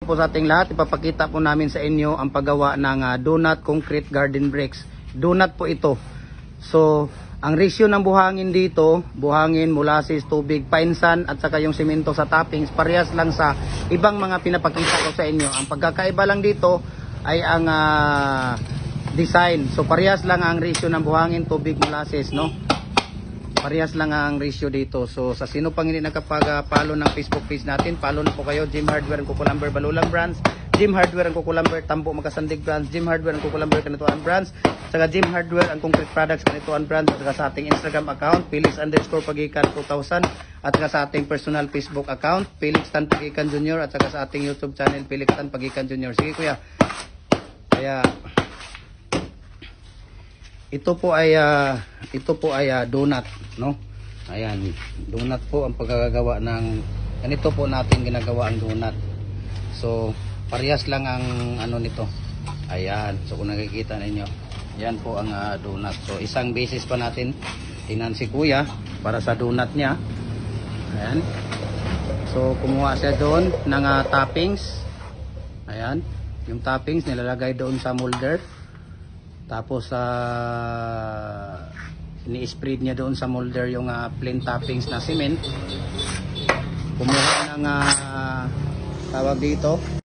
po sa ating lahat, ipapakita po namin sa inyo ang paggawa ng donut concrete garden bricks. Donut po ito. So, ang ratio ng buhangin dito, buhangin, molasses, tubig, painsan at saka yung simento sa toppings, parehas lang sa ibang mga pinapakita ko sa inyo. Ang pagkakaiba lang dito ay ang design. So, parehas lang ang ratio ng buhangin, tubig, molasses, no? Parehas lang ang ratio dito. So sa sino pang hindi nakapag-follow ng Facebook page natin, follow na po kayo. Jim Hardware and Kukulamber Balulang Brands, Jim Hardware and Kukulamber Tambo Magasandig Brands, Jim Hardware and Kukulamber Kanituan Brands, saka Jim Hardware and Concrete Products Kanituan Brands, at saka sa ating Instagram account Felix_Pagikan 2000, at saka sa ating personal Facebook account Felix Tan Pagikan Jr., at saka sa ating YouTube channel Felix Tan Pagikan Jr. Sige kuya. Kaya ito po ay donut, no? Ayan, donut po ang pagkakagawa ng ganito po natin ginagawa ang donut. So, parehas lang ang ano nito. Ayan, so kung nakikita ninyo, yan po ang donut. So, isang basis pa natin tingnan si kuya para sa donut niya. Ayan. So, kumuha siya doon ng toppings. Ayan, yung toppings nilalagay doon sa molder. Tapos ini-spread niya doon sa molder yung plain toppings na cement. Kumuha ng tawag dito